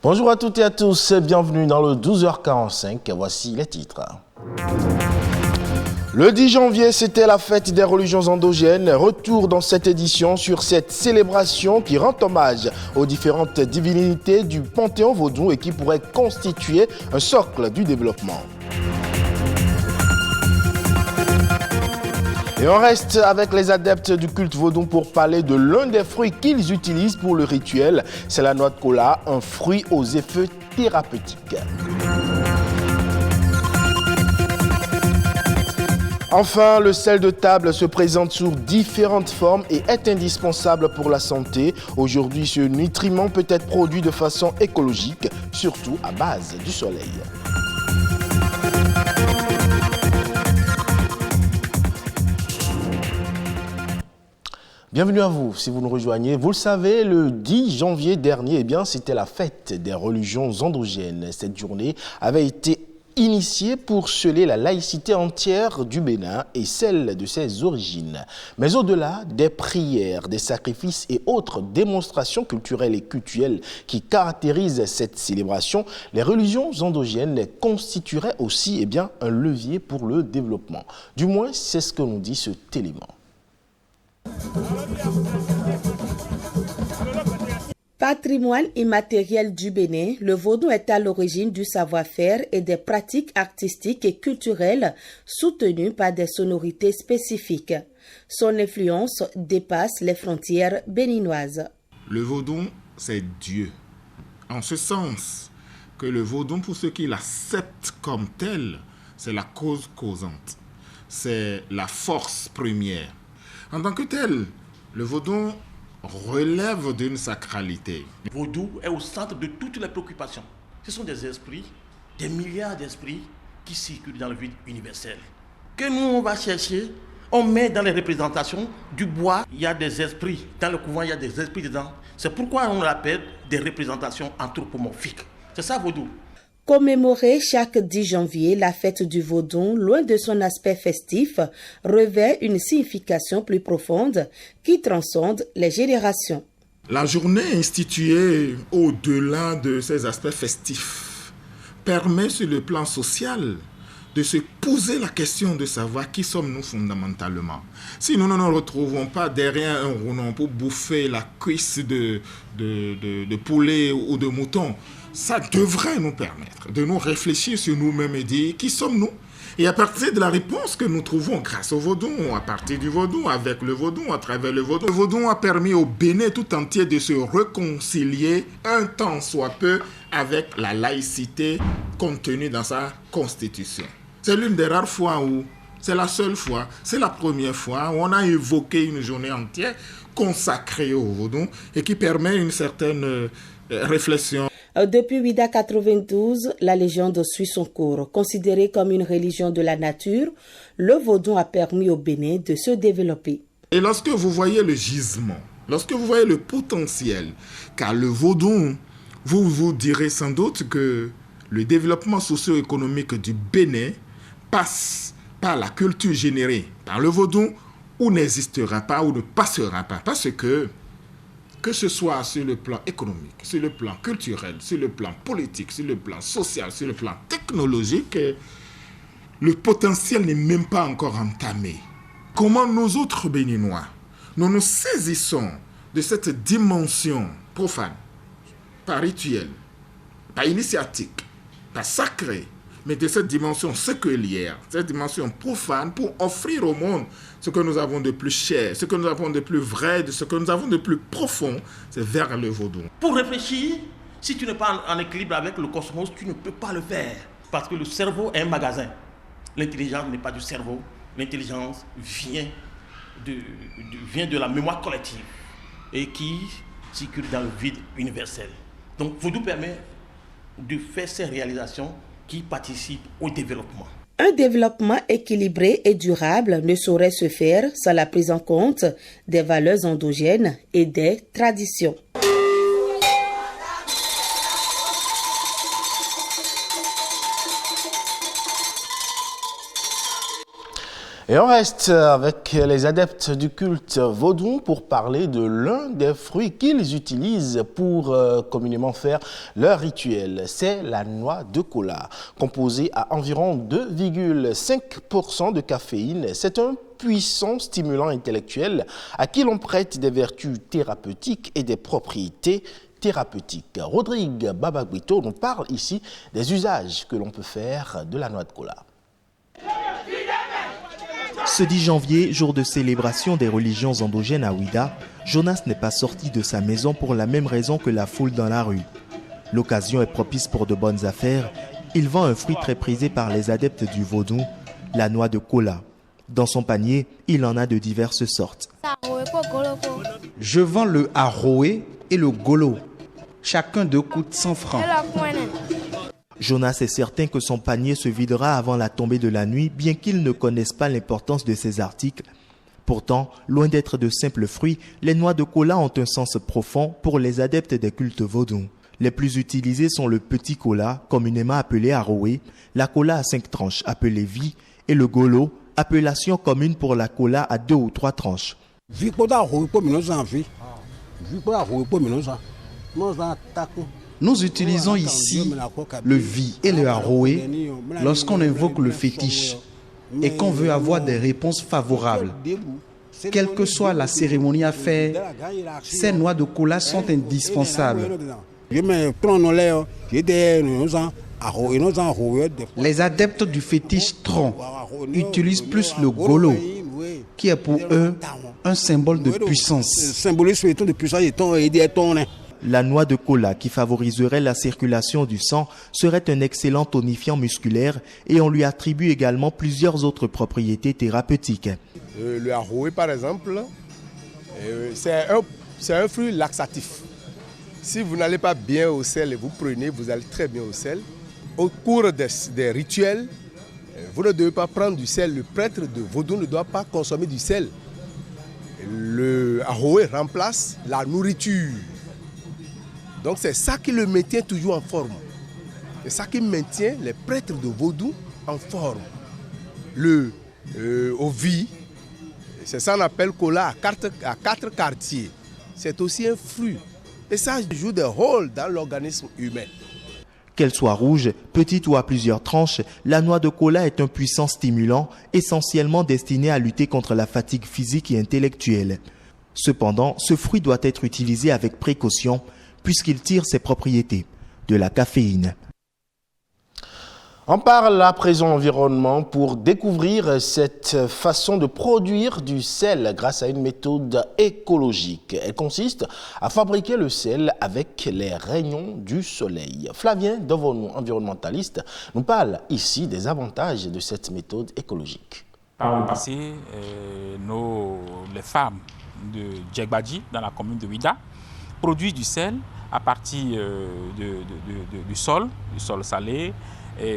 Bonjour à toutes et à tous, bienvenue dans le 12h45, voici les titres. Le 10 janvier, c'était la fête des religions endogènes. Retour dans cette édition sur cette célébration qui rend hommage aux différentes divinités du panthéon vaudou et qui pourrait constituer un socle du développement. Et on reste avec les adeptes du culte vaudou pour parler de l'un des fruits qu'ils utilisent pour le rituel. C'est la noix de cola, un fruit aux effets thérapeutiques. Enfin, le sel de table se présente sous différentes formes et est indispensable pour la santé. Aujourd'hui, ce nutriment peut être produit de façon écologique, surtout à base du soleil. Bienvenue à vous, si vous nous rejoignez. Vous le savez, le 10 janvier dernier, c'était la fête des religions endogènes. Cette journée avait été initiée pour sceller la laïcité entière du Bénin et celle de ses origines. Mais au-delà des prières, des sacrifices et autres démonstrations culturelles et cultuelles qui caractérisent cette célébration, les religions endogènes constitueraient aussi un levier pour le développement. Du moins, c'est ce que nous dit cet élément. Patrimoine immatériel du Bénin, le vaudou est à l'origine du savoir-faire et des pratiques artistiques et culturelles soutenues par des sonorités spécifiques. Son influence dépasse les frontières béninoises. Le vaudou, c'est Dieu. En ce sens que le vaudou, pour ceux qui l'acceptent comme tel, c'est la cause causante. C'est la force première. En tant que tel, le vaudou relève d'une sacralité. Le vaudou est au centre de toutes les préoccupations. Ce sont des esprits, des milliards d'esprits qui circulent dans le vide universel. Que nous, on va chercher, on met dans les représentations du bois, il y a des esprits. Dans le couvent, il y a des esprits dedans. C'est pourquoi on l'appelle des représentations anthropomorphiques. C'est ça, vaudou. Commémorer chaque 10 janvier la fête du vaudou, loin de son aspect festif, revêt une signification plus profonde qui transcende les générations. La journée instituée au-delà de ces aspects festifs permet sur le plan social de se poser la question de savoir qui sommes-nous fondamentalement. Si nous ne nous retrouvons pas derrière un rouleau pour bouffer la cuisse de poulet ou de mouton, ça devrait nous permettre de nous réfléchir sur nous-mêmes et dire qui sommes-nous. Et à partir de la réponse que nous trouvons grâce au vaudou, à partir du vaudou, avec le vaudou, à travers le vaudou a permis au Bénin tout entier de se réconcilier un tant soit peu avec la laïcité contenue dans sa constitution. C'est l'une des rares fois où, c'est la seule fois, c'est la première fois où on a évoqué une journée entière consacrée au vaudou et qui permet une certaine réflexion. Depuis 892, la légende suit son cours. Considéré comme une religion de la nature, le vaudou a permis au Bénin de se développer. Et lorsque vous voyez le gisement, lorsque vous voyez le potentiel, car le vaudou, vous vous direz sans doute que le développement socio-économique du Bénin passe par la culture générée par le vaudou ou n'existera pas ou ne passera pas. Parce que ce soit sur le plan économique, sur le plan culturel, sur le plan politique, sur le plan social, sur le plan technologique, le potentiel n'est même pas encore entamé. Comment nous autres Béninois, nous nous saisissons de cette dimension profane, pas rituelle, pas initiatique, pas sacrée, mais de cette dimension séculière, cette dimension profane pour offrir au monde ce que nous avons de plus cher, ce que nous avons de plus vrai, ce que nous avons de plus profond, c'est vers le vaudou. Pour réfléchir, si tu n'es pas en équilibre avec le cosmos, tu ne peux pas le faire. Parce que le cerveau est un magasin. L'intelligence n'est pas du cerveau. L'intelligence vient de la mémoire collective et qui circule dans le vide universel. Donc, vaudou permet de faire ces réalisations qui participent au développement. Un développement équilibré et durable ne saurait se faire sans la prise en compte des valeurs endogènes et des traditions. Et on reste avec les adeptes du culte vaudou pour parler de l'un des fruits qu'ils utilisent pour communément faire leur rituel. C'est la noix de cola, composée à environ 2,5% de caféine. C'est un puissant stimulant intellectuel à qui l'on prête des vertus thérapeutiques et des propriétés thérapeutiques. Rodrigue Babagwito nous parle ici des usages que l'on peut faire de la noix de cola. Ce 10 janvier, jour de célébration des religions endogènes à Ouida, Jonas n'est pas sorti de sa maison pour la même raison que la foule dans la rue. L'occasion est propice pour de bonnes affaires. Il vend un fruit très prisé par les adeptes du vaudou, la noix de cola. Dans son panier, il en a de diverses sortes. Je vends le aroé et le golo. Chacun deux coûte 100 francs. Jonas est certain que son panier se videra avant la tombée de la nuit, bien qu'il ne connaisse pas l'importance de ces articles. Pourtant, loin d'être de simples fruits, les noix de cola ont un sens profond pour les adeptes des cultes vaudous. Les plus utilisés sont le petit cola, communément appelé aroé, la cola à 5 tranches, appelée vie, et le golo, appellation commune pour la cola à 2 ou 3 tranches. Nous utilisons ici le vi et le aroé lorsqu'on invoque le fétiche et qu'on veut avoir des réponses favorables. Quelle que soit la cérémonie à faire, ces noix de cola sont indispensables. Les adeptes du fétiche tronc utilisent plus le golo, qui est pour eux un symbole de puissance. La noix de cola, qui favoriserait la circulation du sang, serait un excellent tonifiant musculaire et on lui attribue également plusieurs autres propriétés thérapeutiques. Le aroé, par exemple, c'est un fruit laxatif. Si vous n'allez pas bien au sel et vous prenez, vous allez très bien au sel. Au cours des rituels, vous ne devez pas prendre du sel. Le prêtre de vaudou ne doit pas consommer du sel. Le aroé remplace la nourriture. Donc c'est ça qui le maintient toujours en forme. C'est ça qui maintient les prêtres de vaudou en forme. Au vie, c'est ça qu'on appelle cola à 4 quartiers. C'est aussi un fruit. Et ça joue des rôles dans l'organisme humain. Qu'elle soit rouge, petite ou à plusieurs tranches, la noix de cola est un puissant stimulant, essentiellement destiné à lutter contre la fatigue physique et intellectuelle. Cependant, ce fruit doit être utilisé avec précaution, puisqu'il tire ses propriétés, de la caféine. On parle à présent environnement pour découvrir cette façon de produire du sel grâce à une méthode écologique. Elle consiste à fabriquer le sel avec les rayons du soleil. Flavien Dovonou, environnementaliste, nous parle ici des avantages de cette méthode écologique. Par le passé, les femmes de Djegbadji, dans la commune de Ouida, produisent du sel à partir du sol salé,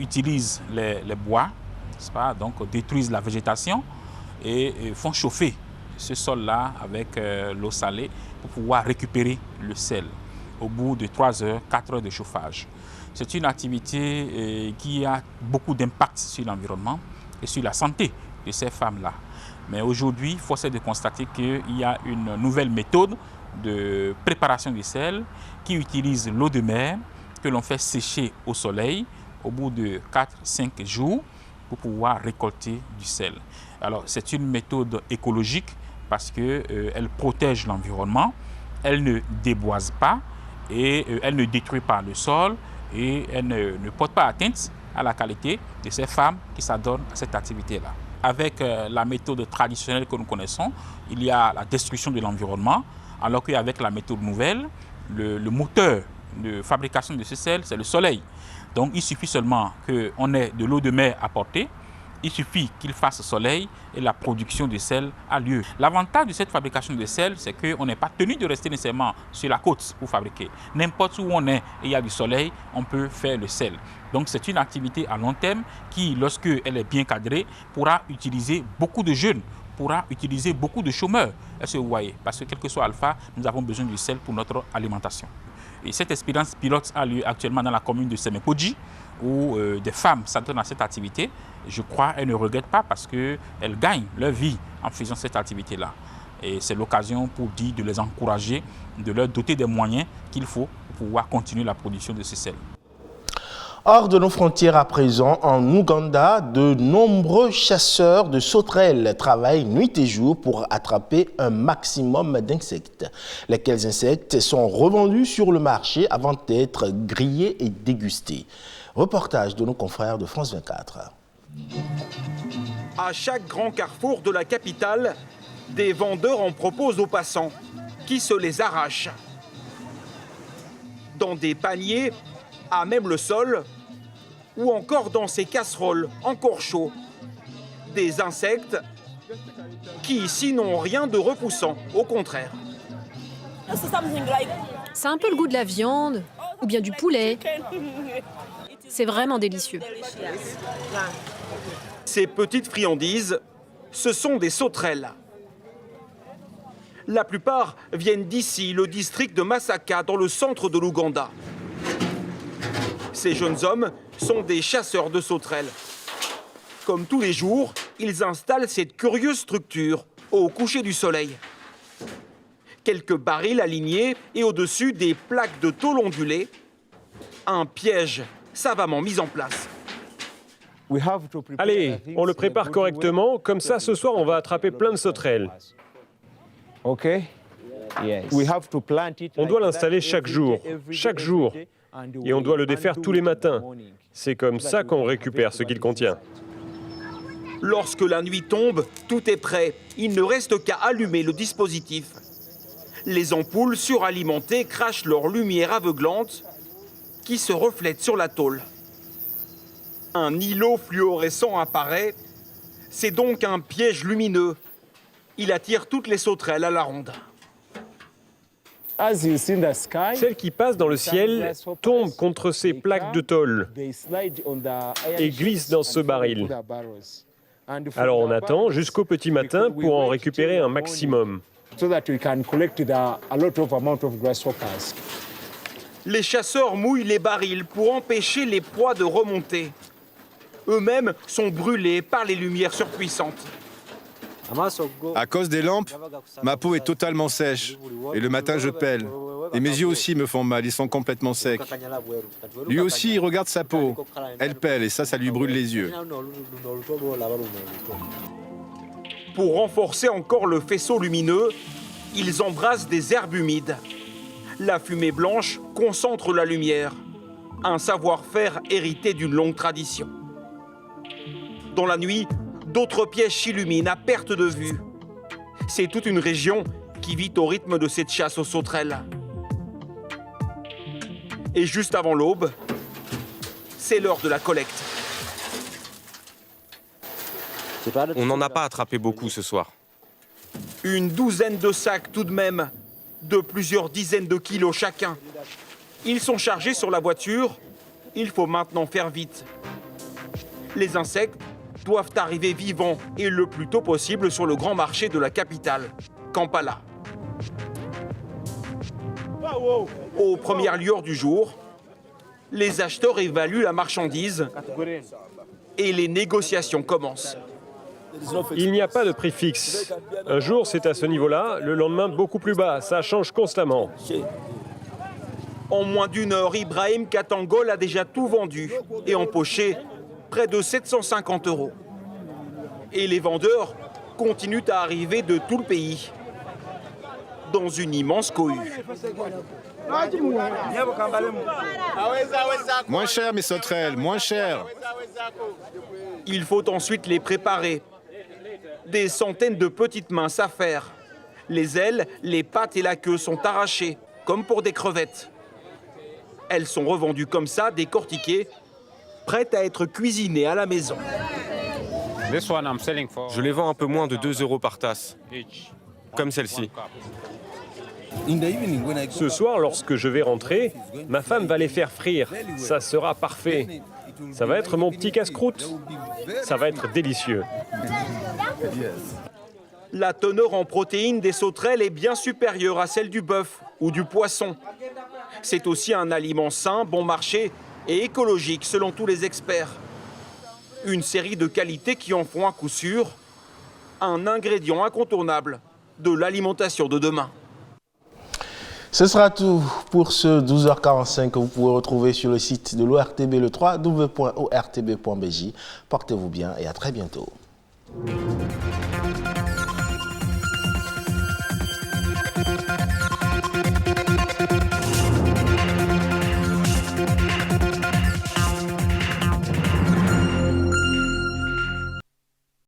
utilisent les bois, n'est-ce pas? Donc détruisent la végétation et font chauffer ce sol-là avec l'eau salée pour pouvoir récupérer le sel au bout de 3 heures, 4 heures de chauffage. C'est une activité qui a beaucoup d'impact sur l'environnement et sur la santé de ces femmes-là. Mais aujourd'hui, force est de constater qu'il y a une nouvelle méthode de préparation du sel qui utilise l'eau de mer que l'on fait sécher au soleil au bout de 4-5 jours pour pouvoir récolter du sel. Alors c'est une méthode écologique parce qu'elle protège l'environnement, elle ne déboise pas et elle ne détruit pas le sol et elle ne porte pas atteinte à la qualité de ces femmes qui s'adonnent à cette activité-là. Avec la méthode traditionnelle que nous connaissons, il y a la destruction de l'environnement, alors qu'avec la méthode nouvelle, le moteur de fabrication de ce sel, c'est le soleil. Donc il suffit seulement qu'on ait de l'eau de mer à porter, il suffit qu'il fasse soleil et la production de sel a lieu. L'avantage de cette fabrication de sel, c'est qu'on n'est pas tenu de rester nécessairement sur la côte pour fabriquer. N'importe où on est et il y a du soleil, on peut faire le sel. Donc c'est une activité à long terme qui, lorsqu'elle est bien cadrée, pourra utiliser beaucoup de jeunes, pourra utiliser beaucoup de chômeurs. Est-ce que vous voyez? Parce que quel que soit alpha, nous avons besoin du sel pour notre alimentation. Et cette expérience pilote a lieu actuellement dans la commune de Semekodji, où des femmes s'entraînent dans cette activité. Je crois qu'elles ne regrettent pas parce qu'elles gagnent leur vie en faisant cette activité-là. Et c'est l'occasion pour dire de les encourager, de leur doter des moyens qu'il faut pour pouvoir continuer la production de ce sel. Hors de nos frontières à présent, en Ouganda, de nombreux chasseurs de sauterelles travaillent nuit et jour pour attraper un maximum d'insectes. Lesquels insectes sont revendus sur le marché avant d'être grillés et dégustés. Reportage de nos confrères de France 24. À chaque grand carrefour de la capitale, des vendeurs en proposent aux passants, qui se les arrachent. Dans des paniers, à même le sol, ou encore dans ces casseroles encore chauds. Des insectes qui ici n'ont rien de repoussant, au contraire. C'est un peu le goût de la viande, ou bien du poulet. C'est vraiment délicieux. Ces petites friandises, ce sont des sauterelles. La plupart viennent d'ici, le district de Masaka, dans le centre de l'Ouganda. Ces jeunes hommes sont des chasseurs de sauterelles. Comme tous les jours, ils installent cette curieuse structure au coucher du soleil. Quelques barils alignés et au-dessus des plaques de tôle ondulées. Un piège savamment mis en place. Allez, on le prépare correctement, comme ça ce soir on va attraper plein de sauterelles. On doit l'installer chaque jour, et on doit le défaire tous les matins. C'est comme ça qu'on récupère ce qu'il contient. Lorsque la nuit tombe, tout est prêt. Il ne reste qu'à allumer le dispositif. Les ampoules suralimentées crachent leur lumière aveuglante qui se reflète sur la tôle. Un îlot fluorescent apparaît. C'est donc un piège lumineux. Il attire toutes les sauterelles à la ronde. Celles qui passent dans le ciel tombent contre ces plaques de tôle et glissent dans ce baril. Alors on attend jusqu'au petit matin pour en récupérer un maximum. Les chasseurs mouillent les barils pour empêcher les proies de remonter. Eux-mêmes sont brûlés par les lumières surpuissantes. À cause des lampes, ma peau est totalement sèche. Et le matin, je pèle. Et mes yeux aussi me font mal, ils sont complètement secs. Lui aussi, il regarde sa peau. Elle pèle et ça lui brûle les yeux. Pour renforcer encore le faisceau lumineux, ils embrassent des herbes humides. La fumée blanche concentre la lumière. Un savoir-faire hérité d'une longue tradition. Dans la nuit, d'autres pièges s'illuminent à perte de vue. C'est toute une région qui vit au rythme de cette chasse aux sauterelles. Et juste avant l'aube, c'est l'heure de la collecte. On n'en a pas attrapé beaucoup ce soir. Une douzaine de sacs tout de même, de plusieurs dizaines de kilos chacun. Ils sont chargés sur la voiture. Il faut maintenant faire vite. Les insectes doivent arriver vivants et le plus tôt possible sur le grand marché de la capitale, Kampala. Aux premières lueurs du jour, les acheteurs évaluent la marchandise et les négociations commencent. Il n'y a pas de prix fixe. Un jour c'est à ce niveau-là, le lendemain beaucoup plus bas. Ça change constamment. En moins d'une heure, Ibrahim Katangol a déjà tout vendu et empoché près de 750 €. Et les vendeurs continuent à arriver de tout le pays, dans une immense cohue. Moins cher, mes sauterelles, moins cher. Il faut ensuite les préparer. Des centaines de petites mains s'affairent. Les ailes, les pattes et la queue sont arrachées, comme pour des crevettes. Elles sont revendues comme ça, décortiquées, prêtes à être cuisinées à la maison. Je les vends un peu moins de 2 € par tasse, comme celle-ci. Ce soir, lorsque je vais rentrer, ma femme va les faire frire. Ça sera parfait. Ça va être mon petit casse-croûte. Ça va être délicieux. La teneur en protéines des sauterelles est bien supérieure à celle du bœuf ou du poisson. C'est aussi un aliment sain, bon marché et écologique selon tous les experts. Une série de qualités qui en font à coup sûr un ingrédient incontournable de l'alimentation de demain. Ce sera tout pour ce 12h45 que vous pouvez retrouver sur le site de l'ORTB, le www.ortb.bj. Portez-vous bien et à très bientôt.